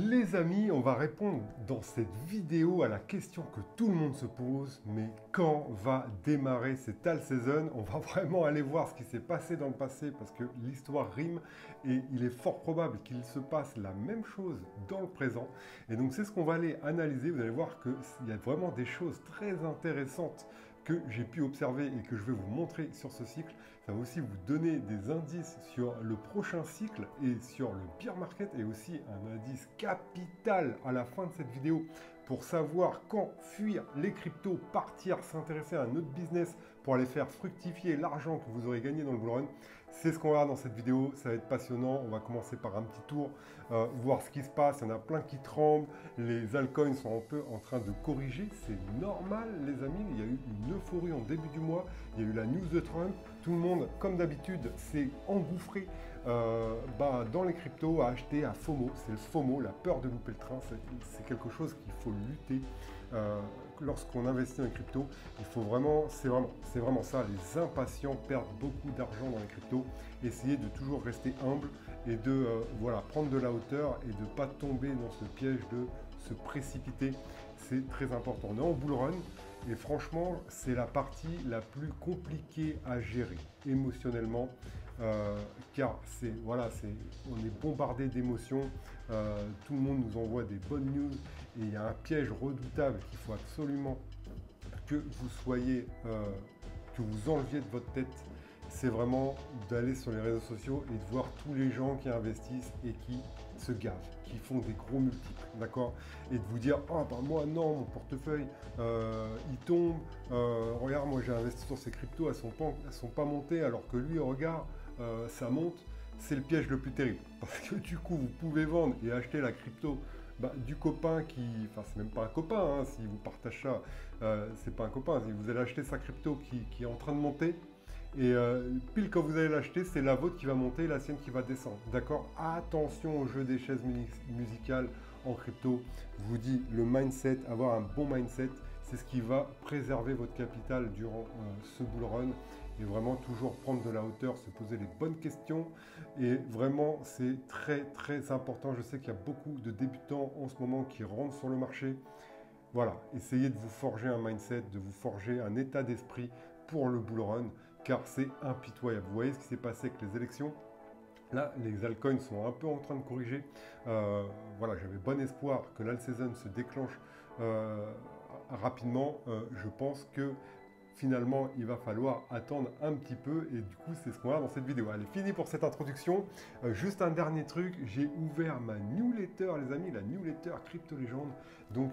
Les amis, on va répondre dans cette vidéo à la question que tout le monde se pose, mais quand va démarrer cette all season? On va vraiment aller voir ce qui s'est passé dans le passé parce que l'histoire rime et il est fort probable qu'il se passe la même chose dans le présent. Et donc c'est ce qu'on va aller analyser. Vous allez voir qu'il y a vraiment des choses très intéressantes que j'ai pu observer et que je vais vous montrer sur ce cycle. Ça va aussi vous donner des indices sur le prochain cycle et sur le bear market et aussi un indice capital à la fin de cette vidéo pour savoir quand fuir les cryptos, partir, s'intéresser à un autre business pour aller faire fructifier l'argent que vous aurez gagné dans le bull run. C'est ce qu'on va voir dans cette vidéo, ça va être passionnant. On va commencer par un petit tour, voir ce qui se passe. Il y en a plein qui tremblent, les altcoins sont un peu en train de corriger. C'est normal les amis, il y a eu une euphorie en début du mois, il y a eu la news de Trump. Tout le monde, comme d'habitude, s'est engouffré dans les cryptos, à acheter à FOMO. C'est le FOMO, la peur de louper le train. C'est quelque chose qu'il faut lutter lorsqu'on investit dans les cryptos. Il faut vraiment, c'est vraiment ça. Les impatients perdent beaucoup d'argent dans les cryptos. Essayez de toujours rester humble et de prendre de la hauteur et de ne pas tomber dans ce piège de se précipiter. C'est très important. On est en bull run. Et franchement, c'est la partie la plus compliquée à gérer émotionnellement, car on est bombardé d'émotions, tout le monde nous envoie des bonnes news, et il y a un piège redoutable qu'il faut absolument que vous soyez, que vous enleviez de votre tête. C'est vraiment d'aller sur les réseaux sociaux et de voir tous les gens qui investissent et qui se gavent, qui font des gros multiples, d'accord? Et de vous dire, ah bah moi non, mon portefeuille, il tombe, regarde, moi j'ai investi sur ces cryptos, elles sont pas montées, alors que lui, regarde, ça monte. C'est le piège le plus terrible, parce que du coup, vous pouvez vendre et acheter la crypto du copain qui, enfin c'est même pas un copain, hein, si vous partagez ça, c'est pas un copain, si vous allez acheter sa crypto qui est en train de monter, et pile quand vous allez l'acheter, c'est la vôtre qui va monter et la sienne qui va descendre. D'accord? Attention au jeu des chaises musicales en crypto. Je vous dis, le mindset, avoir un bon mindset, c'est ce qui va préserver votre capital durant ce bull run. Et vraiment toujours prendre de la hauteur, se poser les bonnes questions. Et vraiment, c'est très très important. Je sais qu'il y a beaucoup de débutants en ce moment qui rentrent sur le marché. Voilà, essayez de vous forger un mindset, de vous forger un état d'esprit pour le bull run, car c'est impitoyable. Vous voyez ce qui s'est passé avec les élections? Là, les altcoins sont un peu en train de corriger. J'avais bon espoir que l'all season se déclenche rapidement. Je pense que finalement, il va falloir attendre un petit peu et du coup, c'est ce qu'on va dans cette vidéo. Allez, fini pour cette introduction. Juste un dernier truc, j'ai ouvert ma newsletter, les amis, la newsletter Crypto Légende. Donc,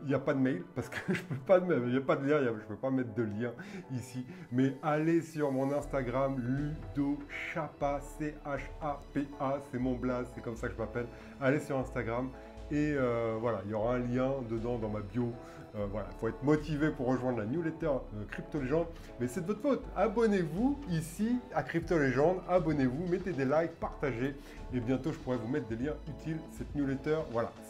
il n'y a pas de mail parce que je peux pas de mail, il n'y a pas de lien, je ne peux pas mettre de lien ici. Mais allez sur mon Instagram, Ludo Chapa, C-H-A-P-A, c'est mon blaze, c'est comme ça que je m'appelle. Allez sur Instagram. Et il y aura un lien dedans dans ma bio. Il faut être motivé pour rejoindre la newsletter Crypto Légende. Mais c'est de votre faute. Abonnez-vous ici à Crypto Légende. Abonnez-vous, mettez des likes, partagez. Et bientôt, je pourrai vous mettre des liens utiles. Cette newsletter,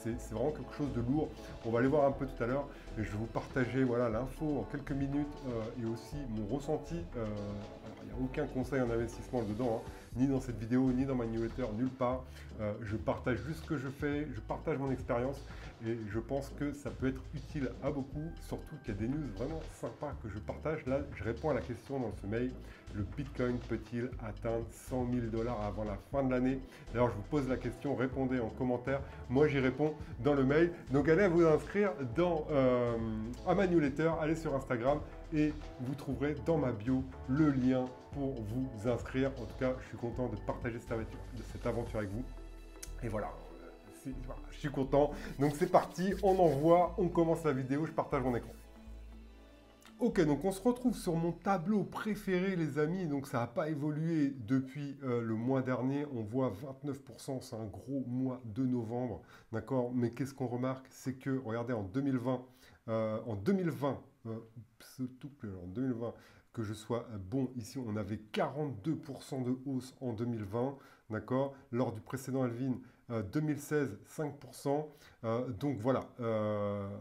c'est vraiment quelque chose de lourd. On va aller voir un peu tout à l'heure. Et je vais vous partager l'info en quelques minutes et aussi mon ressenti. Il n'y a aucun conseil en investissement dedans, hein, ni dans cette vidéo, ni dans ma newsletter, nulle part. Je partage juste ce que je fais, je partage mon expérience et je pense que ça peut être utile à beaucoup, surtout qu'il y a des news vraiment sympas que je partage. Là, je réponds à la question dans ce mail, le Bitcoin peut-il atteindre 100 000 $ avant la fin de l'année? D'ailleurs, je vous pose la question, répondez en commentaire. Moi, j'y réponds dans le mail. Donc, allez vous inscrire à ma newsletter, allez sur Instagram et vous trouverez dans ma bio le lien pour vous inscrire. En tout cas, je suis content de partager cette aventure avec vous. Et voilà, je suis content. Donc c'est parti, on envoie, on commence la vidéo, je partage mon écran. Ok, donc on se retrouve sur mon tableau préféré, les amis. Donc ça n'a pas évolué depuis le mois dernier. On voit 29%, c'est un gros mois de novembre. D'accord? Mais qu'est-ce qu'on remarque? C'est que, regardez, en 2020, surtout que en 2020, que je sois bon ici, on avait 42% de hausse en 2020. D'accord? Lors du précédent Alvin, 2016, 5%. Donc voilà,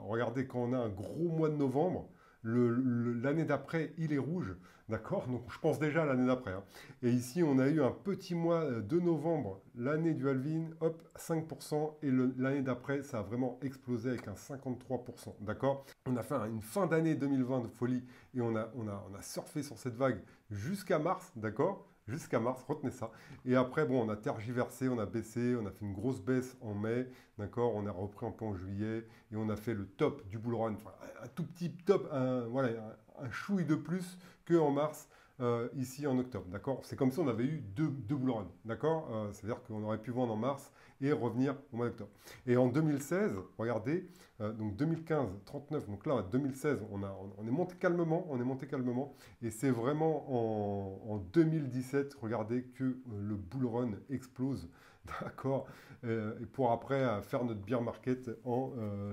regardez, quand on a un gros mois de novembre, l'année d'après, il est rouge, d'accord? Donc je pense déjà à l'année d'après, hein. Et ici, on a eu un petit mois de novembre, l'année du halving, hop, 5%, et l'année d'après, ça a vraiment explosé avec un 53%, d'accord? On a fait une fin d'année 2020 de folie, et on a surfé sur cette vague jusqu'à mars, d'accord? Jusqu'à mars, retenez ça. Et après, bon, on a tergiversé, on a baissé, on a fait une grosse baisse en mai, d'accord? On a repris un peu en juillet, et on a fait le top du bull run, enfin, un tout petit top, voilà, un chouille de plus qu'en mars, ici en octobre, d'accord? C'est comme si on avait eu deux bull runs, d'accord? C'est-à-dire qu'on aurait pu vendre en mars et revenir au mois d'octobre. Et en 2016, regardez, donc 2015, 39, donc là, en 2016, on est monté calmement, et c'est vraiment en 2017, regardez, que le bull run explose, d'accord, et pour après faire notre bear market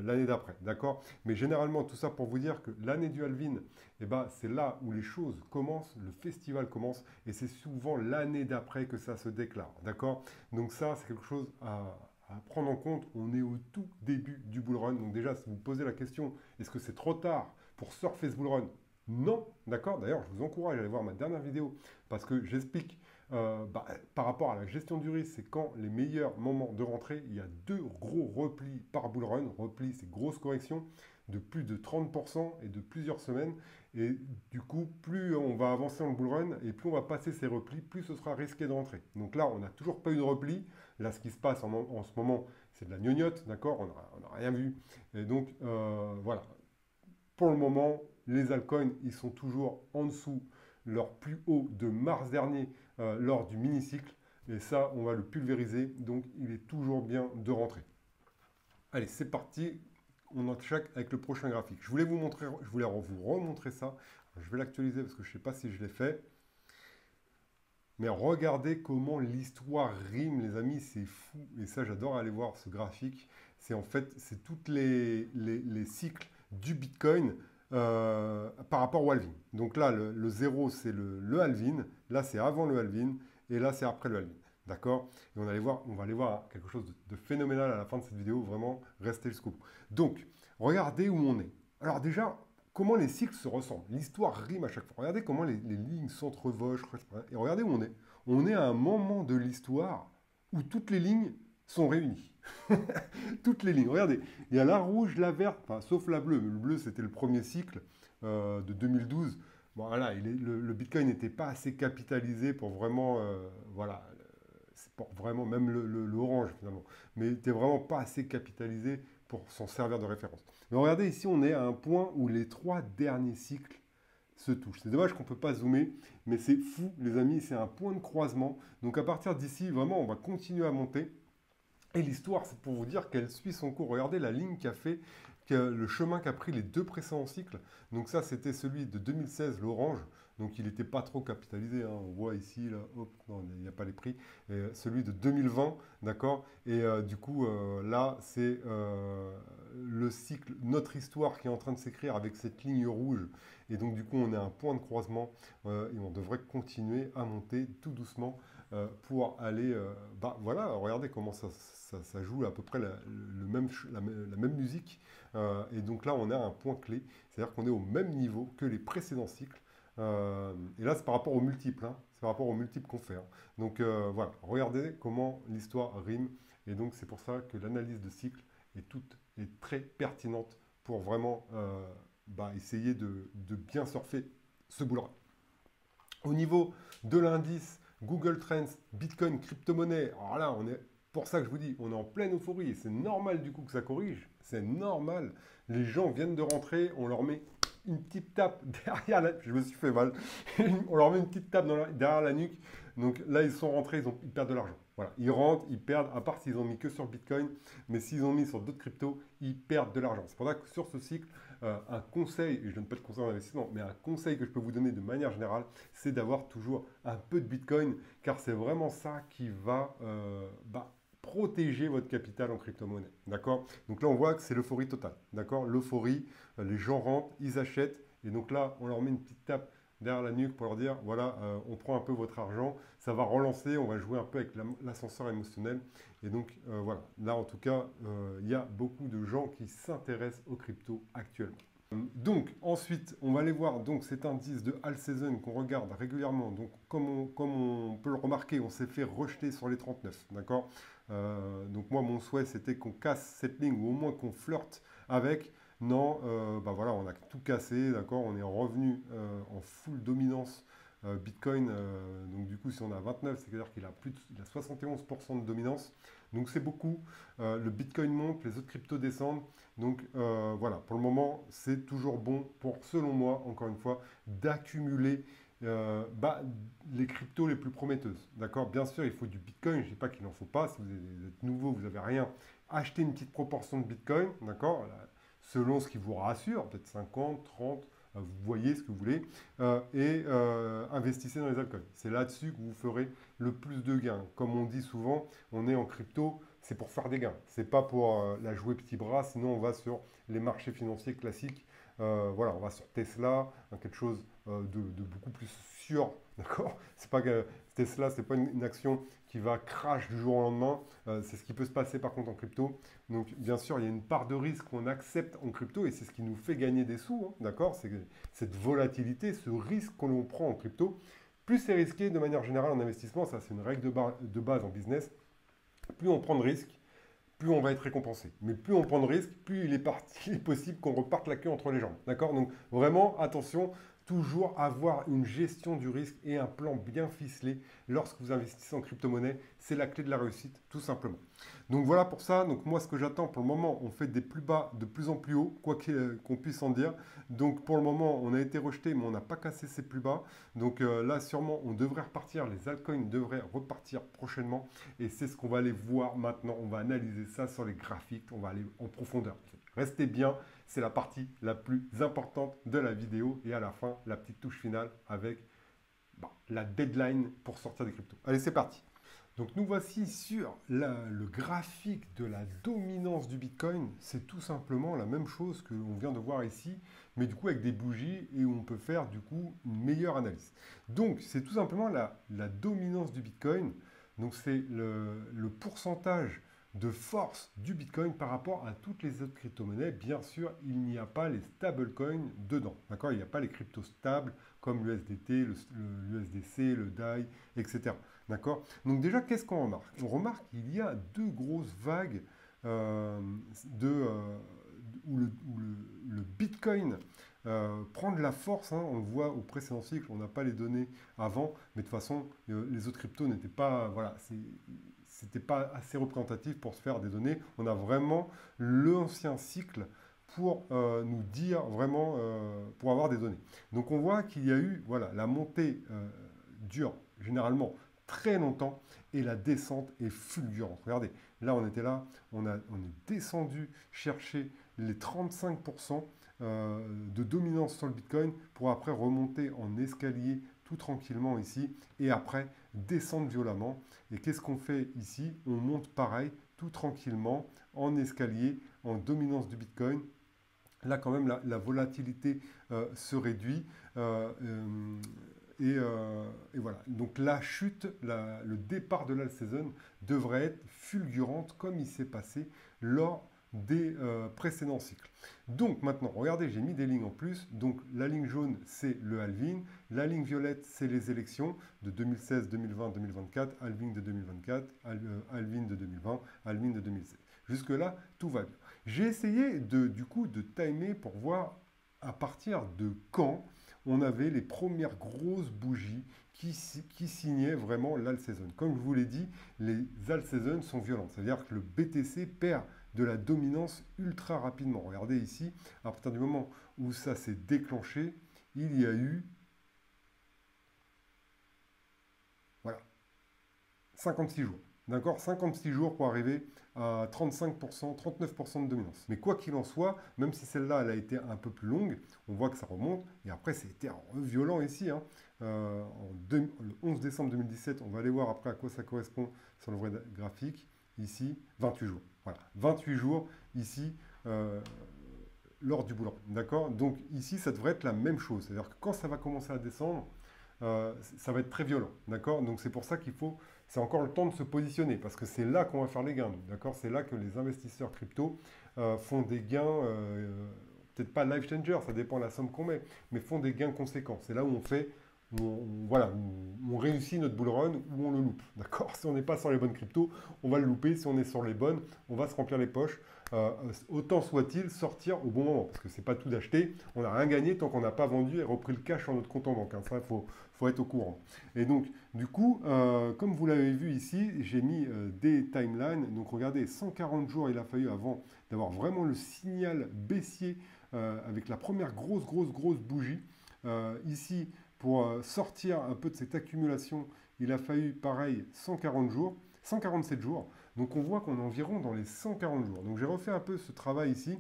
l'année d'après, d'accord. Mais généralement, tout ça pour vous dire que l'année du halving, eh ben, c'est là où les choses commencent, le festival commence, et c'est souvent l'année d'après que ça se déclare, d'accord. Donc ça, c'est quelque chose à prendre en compte. On est au tout début du bull run, donc déjà, si vous posez la question, est-ce que c'est trop tard pour surfer ce bull run? Non, d'accord. D'ailleurs, je vous encourage à aller voir ma dernière vidéo parce que j'explique par rapport à la gestion du risque, c'est quand les meilleurs moments de rentrée. Il y a deux gros replis par bull run. Repli, c'est grosse correction de plus de 30% et de plusieurs semaines. Et du coup, plus on va avancer en bull run et plus on va passer ces replis, plus ce sera risqué de rentrer. Donc là, on n'a toujours pas eu de repli. Là, ce qui se passe en ce moment, c'est de la gnognotte, d'accord? On n'a rien vu. Et donc, voilà. Pour le moment, les altcoins, ils sont toujours en dessous leur plus haut de mars dernier lors du mini-cycle. Et ça, on va le pulvériser. Donc, il est toujours bien de rentrer. Allez, c'est parti. On attaque avec le prochain graphique. Je voulais vous remontrer ça. Je vais l'actualiser parce que je ne sais pas si je l'ai fait. Mais regardez comment l'histoire rime, les amis, c'est fou. Et ça, j'adore aller voir ce graphique. C'est en fait, c'est tous les cycles du Bitcoin par rapport au halving. Donc là, le 0, c'est le halving. Là, c'est avant le halving. Et là, c'est après le halving. D'accord? Et on va aller voir quelque chose de phénoménal à la fin de cette vidéo. Vraiment, restez jusqu'au bout. Donc, regardez où on est. Alors déjà, comment les cycles se ressemblent. L'histoire rime à chaque fois. Regardez comment les lignes s'entrevochent. Et regardez où on est. On est à un moment de l'histoire où toutes les lignes sont réunies. Toutes les lignes. Regardez, il y a la rouge, la verte, enfin, sauf la bleue. Le bleu, c'était le premier cycle de 2012. Bon, voilà, le Bitcoin n'était pas assez capitalisé pour vraiment, voilà, c'est pour vraiment, même l'orange finalement, mais il n'était vraiment pas assez capitalisé pour s'en servir de référence. Mais regardez ici, on est à un point où les trois derniers cycles se touchent. C'est dommage qu'on ne peut pas zoomer, mais c'est fou les amis, c'est un point de croisement. Donc à partir d'ici, vraiment, on va continuer à monter. Et l'histoire, c'est pour vous dire qu'elle suit son cours. Regardez la ligne qu'a fait, le chemin qu'a pris les deux précédents cycles. Donc ça, c'était celui de 2016, l'orange. Donc il n'était pas trop capitalisé, hein. On voit ici, là, hop, non, il n'y a pas les prix. Et celui de 2020, d'accord. Et du coup, là, c'est le cycle, notre histoire qui est en train de s'écrire avec cette ligne rouge. Et donc du coup, on est à un point de croisement et on devrait continuer à monter tout doucement pour aller, voilà, regardez comment ça joue à peu près la même musique. Et donc là, on a un point clé, c'est-à-dire qu'on est au même niveau que les précédents cycles. Et là, c'est par rapport aux multiples, hein, c'est par rapport aux multiples qu'on fait, hein. Donc voilà, regardez comment l'histoire rime. Et donc c'est pour ça que l'analyse de cycle est très pertinente pour vraiment essayer de bien surfer ce boulot. Au niveau de l'indice Google Trends, Bitcoin, crypto-monnaie, alors là, pour ça que je vous dis, on est en pleine euphorie et c'est normal du coup que ça corrige. C'est normal. Les gens viennent de rentrer, on leur met une petite tape derrière la... Je me suis fait mal. On leur met une petite tape derrière la nuque. Donc là, ils sont rentrés, ils perdent de l'argent. Voilà, ils rentrent, ils perdent, à part s'ils ont mis que sur le Bitcoin, mais s'ils ont mis sur d'autres cryptos, ils perdent de l'argent. C'est pour ça que sur ce cycle, un conseil, et je ne donne pas de conseil en investissement, mais un conseil que je peux vous donner de manière générale, c'est d'avoir toujours un peu de Bitcoin, car c'est vraiment ça qui va protéger votre capital en crypto-monnaie. D'accord? Donc là, on voit que c'est l'euphorie totale. D'accord? L'euphorie, les gens rentrent, ils achètent, et donc là, on leur met une petite tape derrière la nuque pour leur dire, voilà, on prend un peu votre argent, ça va relancer, on va jouer un peu avec l'ascenseur émotionnel. Et donc, voilà, là, en tout cas, il y a beaucoup de gens qui s'intéressent aux cryptos actuellement. Donc ensuite, on va aller voir donc cet indice de All Season qu'on regarde régulièrement. Donc comme on peut le remarquer, on s'est fait rejeter sur les 39, d'accord. Donc moi, mon souhait, c'était qu'on casse cette ligne ou au moins qu'on flirte avec. Non, bah voilà, on a tout cassé, d'accord. On est revenu en full dominance Bitcoin. Donc du coup, si on a 29, c'est-à-dire qu'il a il a 71% de dominance. Donc c'est beaucoup. Le Bitcoin monte, les autres cryptos descendent. Donc voilà, pour le moment, c'est toujours bon pour, selon moi, encore une fois, d'accumuler les cryptos les plus prometteuses. D'accord. Bien sûr, il faut du Bitcoin. Je ne dis pas qu'il n'en faut pas. Si vous êtes nouveau, vous n'avez rien, achetez une petite proportion de Bitcoin. D'accord. Selon ce qui vous rassure, peut-être 50, 30, vous voyez ce que vous voulez, investissez dans les altcoins. C'est là-dessus que vous ferez le plus de gains. Comme on dit souvent, on est en crypto, c'est pour faire des gains. C'est pas pour la jouer petit bras, sinon on va sur les marchés financiers classiques. Voilà, on va sur Tesla, quelque chose de beaucoup plus sûr, d'accord. C'est pas que Tesla, c'est pas une action qui va crash du jour au lendemain. C'est ce qui peut se passer par contre en crypto. Donc bien sûr, il y a une part de risque qu'on accepte en crypto et c'est ce qui nous fait gagner des sous, hein, d'accord. C'est cette volatilité, ce risque que l'on prend en crypto. Plus c'est risqué de manière générale en investissement, ça c'est une règle de base en business. Plus on prend de risques, plus on va être récompensé. Mais plus on prend de risques, plus il est possible qu'on reparte la queue entre les jambes. D'accord. Donc vraiment, attention, toujours avoir une gestion du risque et un plan bien ficelé lorsque vous investissez en crypto-monnaie. C'est la clé de la réussite, tout simplement. Donc voilà pour ça. Donc moi, ce que j'attends pour le moment, on fait des plus bas de plus en plus haut, quoi qu'on puisse en dire. Donc pour le moment, on a été rejeté, mais on n'a pas cassé ces plus bas. Donc là, sûrement, on devrait repartir. Les altcoins devraient repartir prochainement. Et c'est ce qu'on va aller voir maintenant. On va analyser ça sur les graphiques. On va aller en profondeur. Restez bien. C'est la partie la plus importante de la vidéo. Et à la fin, la petite touche finale avec la deadline pour sortir des cryptos. Allez, c'est parti. Donc nous voici sur le graphique de la dominance du Bitcoin. C'est tout simplement la même chose que l'on vient de voir ici, mais du coup avec des bougies et où on peut faire du coup une meilleure analyse. Donc c'est tout simplement la dominance du Bitcoin. Donc c'est le pourcentage de force du Bitcoin par rapport à toutes les autres crypto-monnaies. Bien sûr, il n'y a pas les stablecoins dedans. D'accord. Il n'y a pas les cryptos stables comme l'USDT, l'USDC, le DAI, etc. D'accord. Donc déjà, qu'est-ce qu'on remarque? On remarque qu'il y a deux grosses vagues où le Bitcoin prend de la force. Hein. On le voit au précédent cycle, on n'a pas les données avant, mais de toute façon, les autres cryptos n'étaient pas, voilà, c'était pas assez représentatif pour se faire des données. On a vraiment l'ancien cycle pour nous dire vraiment, pour avoir des données. Donc on voit qu'il y a eu, voilà, la montée dure généralement très longtemps et la descente est fulgurante. Regardez, là on était là, on est descendu chercher les 35% de dominance sur le Bitcoin pour après remonter en escalier tout tranquillement ici et après descendre violemment. Et qu'est-ce qu'on fait ici? On monte pareil, tout tranquillement, en escalier, en dominance du Bitcoin. Là, quand même, la volatilité se réduit. Et voilà. Donc la chute, le départ de la saison devrait être fulgurante comme il s'est passé lors des précédents cycles. Donc maintenant, regardez, j'ai mis des lignes en plus. Donc la ligne jaune, c'est le halving. La ligne violette, c'est les élections de 2016, 2020, 2024, halving de 2024, halving de 2020, halving de 2016. Jusque-là, tout va bien. J'ai essayé du coup de timer pour voir à partir de quand on avait les premières grosses bougies qui signaient vraiment l'alt season. Comme je vous l'ai dit, les alt season sont violentes. C'est-à-dire que le BTC perd de la dominance ultra rapidement. Regardez ici, à partir du moment où ça s'est déclenché, il y a eu, voilà, 56 jours. D'accord, 56 jours pour arriver à 35%, 39% de dominance. Mais quoi qu'il en soit, même si celle-là, elle a été un peu plus longue, on voit que ça remonte. Et après, c'était violent ici. Hein. Le 11 décembre 2017, on va aller voir après à quoi ça correspond sur le vrai graphique. Ici, 28 jours. Voilà, 28 jours ici lors du bull run. D'accord. Donc ici, ça devrait être la même chose. C'est-à-dire que quand ça va commencer à descendre, ça va être très violent. D'accord. Donc c'est pour ça qu'il faut... C'est encore le temps de se positionner parce que c'est là qu'on va faire les gains. D'accord. C'est là que les investisseurs crypto font des gains peut-être pas life changer, ça dépend de la somme qu'on met, mais font des gains conséquents. C'est là où on fait, voilà, où on réussit notre bull run, où on le loupe. D'accord? Si on n'est pas sur les bonnes cryptos, on va le louper. Si on est sur les bonnes, on va se remplir les poches. Autant soit-il sortir au bon moment, parce que c'est pas tout d'acheter. On n'a rien gagné tant qu'on n'a pas vendu et repris le cash sur notre compte en banque. Hein. Ça, faut être au courant. Et donc, du coup, comme vous l'avez vu ici, j'ai mis des timelines. Donc, regardez, 140 jours il a fallu avant d'avoir vraiment le signal baissier avec la première grosse bougie. Ici, pour sortir un peu de cette accumulation, il a fallu, pareil, 140 jours, 147 jours. Donc on voit qu'on est environ dans les 140 jours. Donc j'ai refait un peu ce travail ici.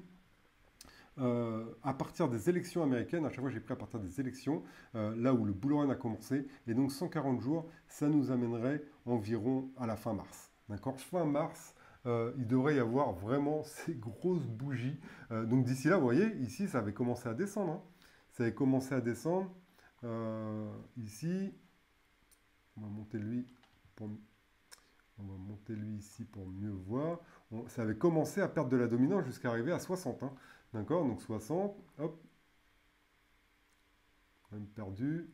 À partir des élections américaines, à chaque fois j'ai pris à partir des élections, là où le bull run a commencé, et donc 140 jours, ça nous amènerait environ à la fin mars. D'accord? Fin mars, il devrait y avoir vraiment ces grosses bougies. Donc d'ici là, vous voyez, ici ça avait commencé à descendre. Hein. Ça avait commencé à descendre. Ici, on va monter lui pour... On va monter lui ici pour mieux voir. Ça avait commencé à perdre de la dominance jusqu'à arriver à 60. Hein. D'accord? Donc 60, hop. Même perdu.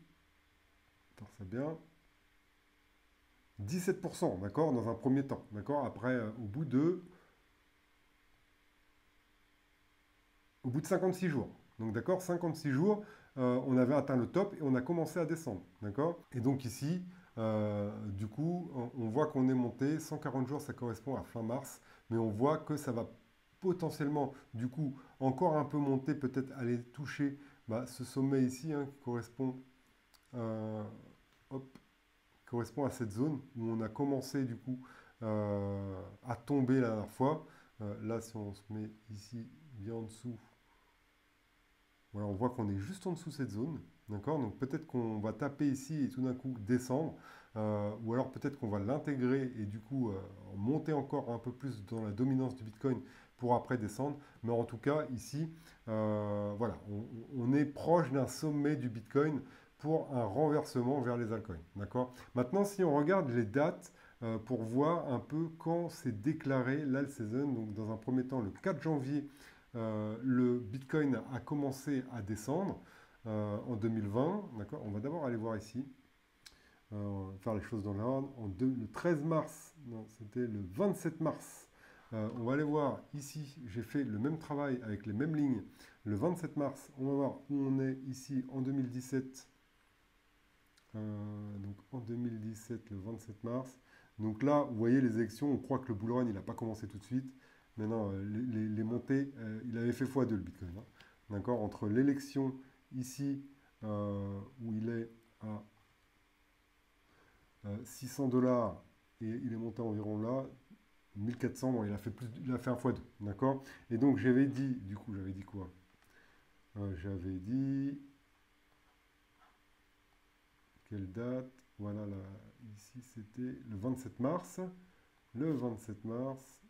Faire ça bien. 17%, d'accord? Dans un premier temps. D'accord? Après, au bout de 56 jours. Donc d'accord, 56 jours, on avait atteint le top et on a commencé à descendre. D'accord? Et donc ici, du coup, on voit qu'on est monté. 140 jours, ça correspond à fin mars. Mais on voit que ça va potentiellement, du coup, encore un peu monter, peut-être aller toucher ce sommet ici, hein, qui correspond, hop, correspond à cette zone où on a commencé, du coup, à tomber la dernière fois. Là, si on se met ici, bien en dessous, voilà, on voit qu'on est juste en dessous de cette zone. D'accord? Donc peut-être qu'on va taper ici et tout d'un coup descendre. Ou alors peut-être qu'on va l'intégrer et du coup monter encore un peu plus dans la dominance du Bitcoin pour après descendre. Mais en tout cas, ici, voilà, on est proche d'un sommet du Bitcoin pour un renversement vers les altcoins. D'accord? Maintenant, si on regarde les dates pour voir un peu quand s'est déclaré l'alt season, donc dans un premier temps, le 4 janvier, le Bitcoin a commencé à descendre en 2020. D'accord? On va d'abord aller voir ici. Faire les choses dans l'ordre. Le 13 mars, non, c'était le 27 mars. On va aller voir ici, j'ai fait le même travail avec les mêmes lignes. Le 27 mars, on va voir où on est ici en 2017. Donc en 2017, le 27 mars. Donc là, vous voyez les élections, on croit que le bull run, il n'a pas commencé tout de suite. Mais non, les montées, il avait fait x2 le Bitcoin. Hein. D'accord? Entre l'élection ici, où il est à $600 et il est monté environ là, 1400, bon, il a fait un x2, d'accord? Et donc j'avais dit, du coup, j'avais dit quoi? J'avais dit, quelle date? Voilà, là, ici c'était le 27 mars. Le 27 mars.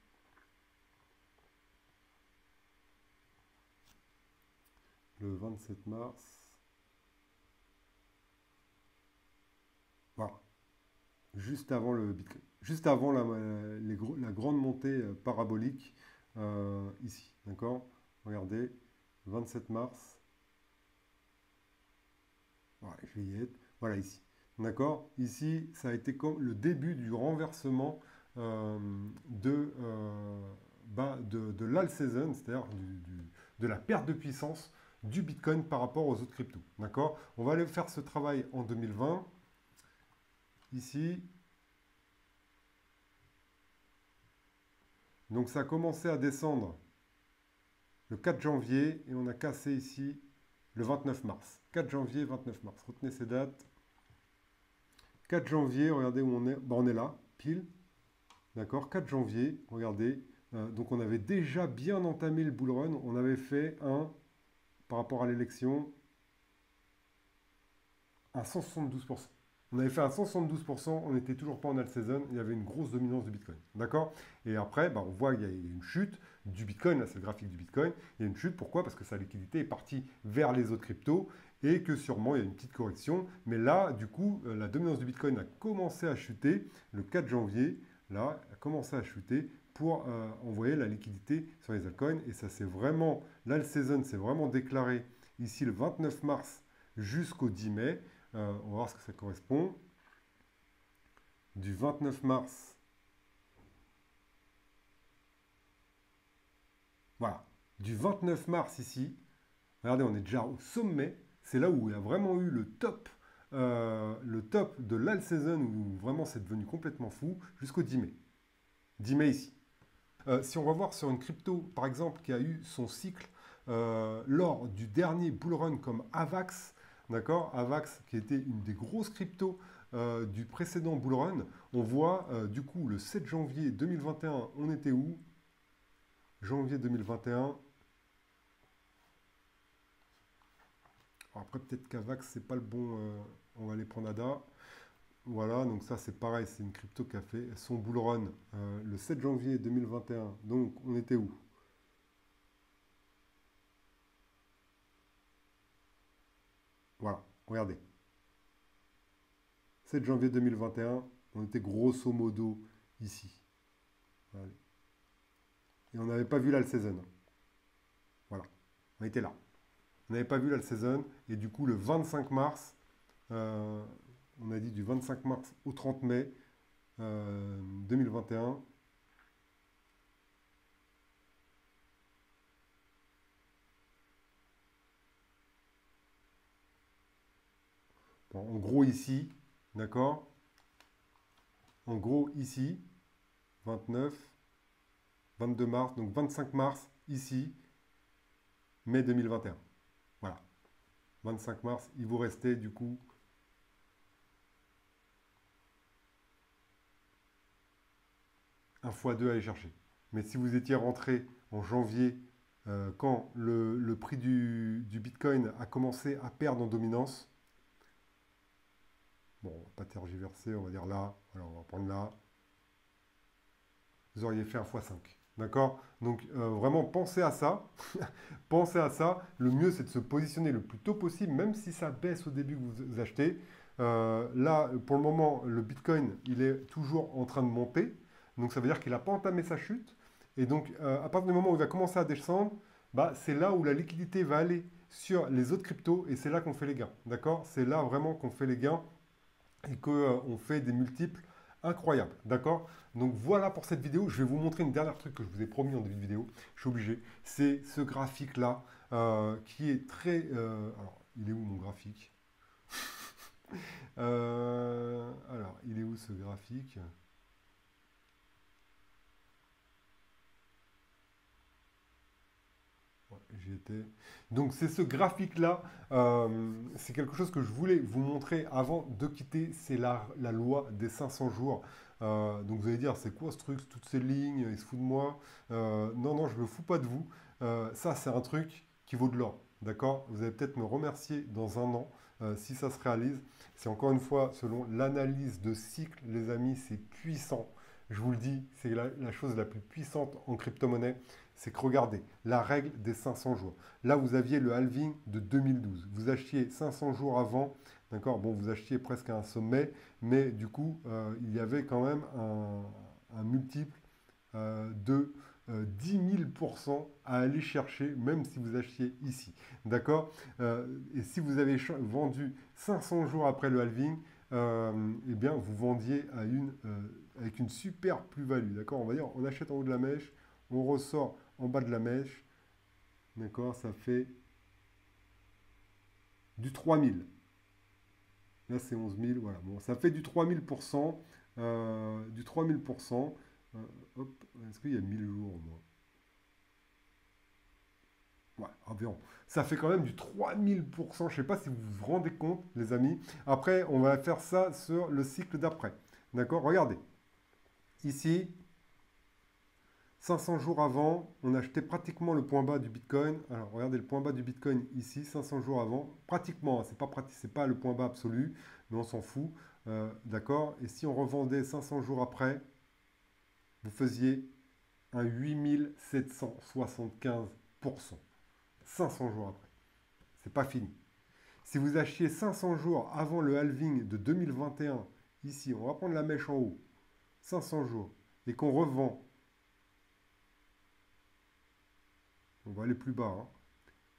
Le 27 mars. Voilà. Juste avant le Bitcoin, juste avant la grande montée parabolique ici, d'accord? Regardez, 27 mars, voilà, je vais y être, voilà ici, d'accord? Ici, ça a été comme le début du renversement de l'alt season, c'est-à-dire de la perte de puissance du Bitcoin par rapport aux autres cryptos, d'accord? On va aller faire ce travail en 2020. Ici, donc ça a commencé à descendre le 4 janvier et on a cassé ici le 29 mars. 4 janvier, 29 mars. Retenez ces dates. 4 janvier, regardez où on est. Bon, on est là, pile. D'accord? 4 janvier, regardez. Donc on avait déjà bien entamé le bull run. On avait fait par rapport à l'élection, un 172%. On avait fait un 172%, on n'était toujours pas en alt season, il y avait une grosse dominance du Bitcoin. D'accord? Et après, on voit qu'il y a une chute du Bitcoin, là c'est le graphique du Bitcoin, il y a une chute, pourquoi? Parce que sa liquidité est partie vers les autres cryptos et que sûrement il y a une petite correction. Mais là, du coup, la dominance du Bitcoin a commencé à chuter le 4 janvier, là, a commencé à chuter pour envoyer la liquidité sur les altcoins. Et ça, c'est vraiment, là, le season, c'est vraiment déclaré ici le 29 mars jusqu'au 10 mai. On va voir ce que ça correspond. Du 29 mars, voilà, du 29 mars ici, regardez, on est déjà au sommet. C'est là où il y a vraiment eu le top de l'all season, où vraiment c'est devenu complètement fou, jusqu'au 10 mai. 10 mai ici. Si on va voir sur une crypto, par exemple, qui a eu son cycle lors du dernier bull run comme Avax, d'accord, Avax qui était une des grosses cryptos du précédent bull run, on voit du coup le 7 janvier 2021, on était où? Janvier 2021. Après, peut-être qu'Avax, c'est pas le bon. On va aller prendre ADA. Voilà, donc ça, c'est pareil. C'est une crypto qui a fait son bull run le 7 janvier 2021. Donc, on était où? Voilà, regardez. 7 janvier 2021, on était grosso modo ici. Allez. Et on n'avait pas vu la saison. Voilà, on était là. On n'avait pas vu la saison. Et du coup, le 25 mars, on a dit du 25 mars au 30 mai 2021. Bon, en gros ici, d'accord? En gros ici, 29, 22 mars, donc 25 mars ici, mai 2021. Voilà. 25 mars, il vous restait du coup un x2 à aller chercher. Mais si vous étiez rentré en janvier, quand le prix du Bitcoin a commencé à perdre en dominance, bon, on va pas tergiverser, on va dire là, alors on va prendre là, vous auriez fait un x5. D'accord? Donc vraiment pensez à ça. Pensez à ça. Le mieux c'est de se positionner le plus tôt possible, même si ça baisse au début que vous achetez. Là, pour le moment, le Bitcoin, il est toujours en train de monter. Donc ça veut dire qu'il n'a pas entamé sa chute. Et donc à partir du moment où il va commencer à descendre, bah, c'est là où la liquidité va aller sur les autres cryptos et c'est là qu'on fait les gains. D'accord? C'est là vraiment qu'on fait les gains et qu'on fait des multiples incroyables. D'accord? Donc voilà pour cette vidéo. Je vais vous montrer une dernière truc que je vous ai promis en début de vidéo. Je suis obligé. C'est ce graphique-là qui est très... alors, il est où mon graphique? Alors, il est où ce graphique? Ouais, j'y étais. Donc c'est ce graphique-là, c'est quelque chose que je voulais vous montrer avant de quitter, c'est la loi des 500 jours. Donc vous allez dire, c'est quoi ce truc, toutes ces lignes, il se fout de moi. Non, non, je ne me fous pas de vous. Ça, c'est un truc qui vaut de l'or. D'accord? Vous allez peut-être me remercier dans un an si ça se réalise. C'est encore une fois, selon l'analyse de cycle, les amis, c'est puissant. Je vous le dis, c'est la chose la plus puissante en crypto-monnaie. C'est que regardez, la règle des 500 jours. Là, vous aviez le halving de 2012. Vous achetiez 500 jours avant, d'accord? Bon, vous achetiez presque à un sommet, mais du coup, il y avait quand même un multiple de 10 000% à aller chercher, même si vous achetiez ici. D'accord? Et si vous avez vendu 500 jours après le halving, eh bien, vous vendiez avec une super plus-value. D'accord? On va dire, on achète en haut de la mèche, on ressort en bas de la mèche. D'accord? Ça fait du 3000. Là, c'est 11 000. Voilà. Bon, ça fait du 3000%. Du 3000%. Hop. Est-ce qu'il y a 1000 jours au moins? Ouais, environ. Ça fait quand même du 3000%. Je ne sais pas si vous vous rendez compte, les amis. Après, on va faire ça sur le cycle d'après. D'accord? Regardez. Ici, 500 jours avant, on achetait pratiquement le point bas du Bitcoin. Alors, regardez le point bas du Bitcoin ici, 500 jours avant. Pratiquement, c'est pas le point bas absolu, mais on s'en fout. D'accord? Et si on revendait 500 jours après, vous faisiez un 8775%. 500 jours après. C'est pas fini. Si vous achetiez 500 jours avant le halving de 2021, ici, on va prendre la mèche en haut, 500 jours, et qu'on revend On va aller plus bas. Hein.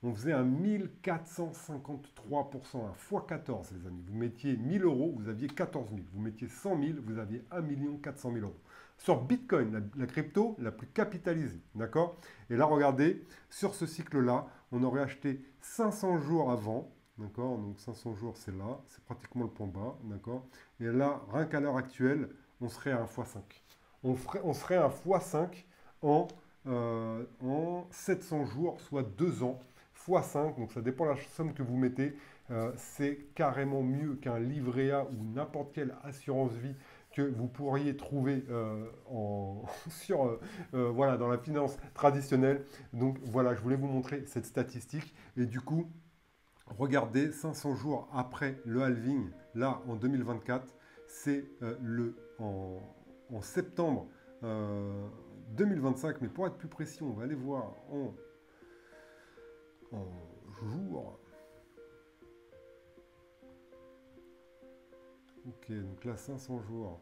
On faisait un 1453%, un x 14, les amis. Vous mettiez 1000 euros, vous aviez 14 000. Vous mettiez 100 000, vous aviez 1 400 000 euros. Sur Bitcoin, la crypto la plus capitalisée, d'accord? Et là, regardez, sur ce cycle-là, on aurait acheté 500 jours avant, d'accord? Donc 500 jours, c'est là, c'est pratiquement le point bas, d'accord? Et là, rien qu'à l'heure actuelle, on serait à un x5. On serait à un x5 en 700 jours, soit 2 ans, x5, donc ça dépend de la somme que vous mettez. C'est carrément mieux qu'un livret A ou n'importe quelle assurance vie que vous pourriez trouver voilà, dans la finance traditionnelle. Donc voilà, je voulais vous montrer cette statistique. Et du coup, regardez, 500 jours après le halving, là en 2024, c'est en septembre 2025. Mais pour être plus précis, on va aller voir en jours. Ok, donc là 500 jours.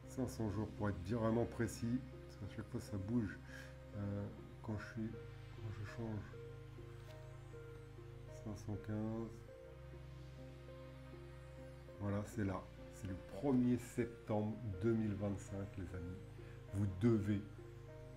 500 jours pour être bien vraiment précis, parce qu'à chaque fois ça bouge quand je change. 515. Voilà, c'est là. C'est le 1er septembre 2025, les amis. Vous devez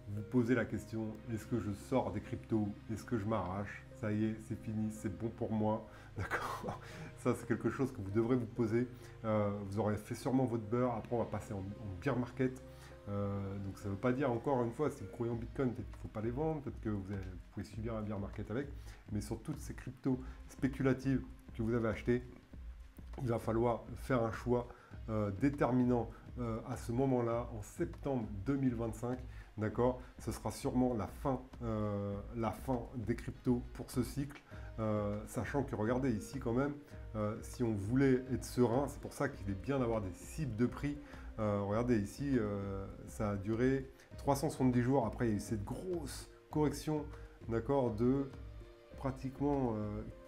vous poser la question, est-ce que je sors des cryptos? Est-ce que je m'arrache? Ça y est, c'est fini, c'est bon pour moi. D'accord? Ça, c'est quelque chose que vous devrez vous poser. Vous aurez fait sûrement votre beurre. Après, on va passer en bear market. Donc, ça ne veut pas dire, encore une fois, si vous croyez en Bitcoin, peut-être qu'il ne faut pas les vendre. Peut-être que vous pouvez subir un bear market avec. Mais sur toutes ces cryptos spéculatives que vous avez achetées, il va falloir faire un choix déterminant à ce moment-là, en septembre 2025. D'accord? Ce sera sûrement la fin des cryptos pour ce cycle. Sachant que, regardez ici quand même, si on voulait être serein, c'est pour ça qu'il est bien d'avoir des cibles de prix. Regardez ici, ça a duré 370 jours. Après, il y a eu cette grosse correction, d'accord, de pratiquement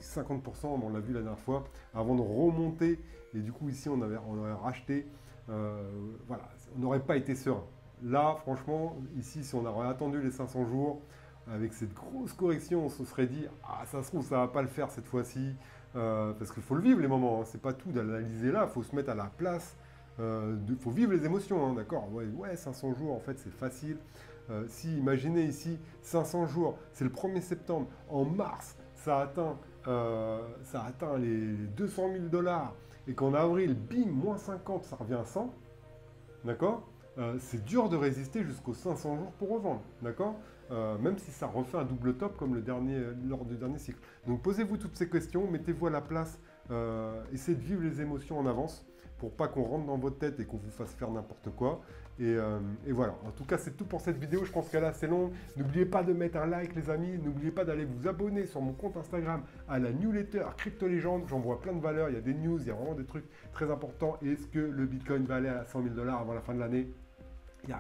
50%, on l'a vu la dernière fois, avant de remonter. Et du coup, ici, on aurait racheté. Voilà, on n'aurait pas été serein. Là, franchement, ici, si on aurait attendu les 500 jours, avec cette grosse correction, on se serait dit, ah, ça se trouve, ça ne va pas le faire cette fois-ci. Parce qu'il faut le vivre, les moments. Hein. C'est pas tout d'analyser là, il faut se mettre à la place. Il faut vivre les émotions, hein, d'accord? Ouais, 500 jours, en fait, c'est facile. Si, imaginez ici, 500 jours, c'est le 1er septembre. En mars, ça atteint les 200 000 $. Et qu'en avril, bing, moins 50, ça revient à 100. D'accord? C'est dur de résister jusqu'aux 500 jours pour revendre. D'accord? Même si ça refait un double top comme lors du dernier cycle. Donc posez-vous toutes ces questions, mettez-vous à la place, essayez de vivre les émotions en avance pour pas qu'on rentre dans votre tête et qu'on vous fasse faire n'importe quoi. Et voilà, en tout cas c'est tout pour cette vidéo, je pense qu'elle est assez longue. N'oubliez pas de mettre un like les amis, n'oubliez pas d'aller vous abonner sur mon compte Instagram à la newsletter Crypto Légende, j'envoie plein de valeurs, il y a des news, il y a vraiment des trucs très importants. Est-ce que le Bitcoin va aller à 100 000 $ avant la fin de l'année? Il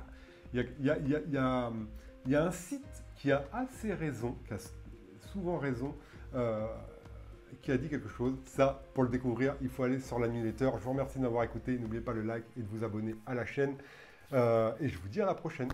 y a un site qui a assez raison, qui a souvent raison, qui a dit quelque chose. Ça, pour le découvrir, il faut aller sur la newsletter. Je vous remercie de m'avoir écouté. N'oubliez pas le like et de vous abonner à la chaîne. Et je vous dis à la prochaine.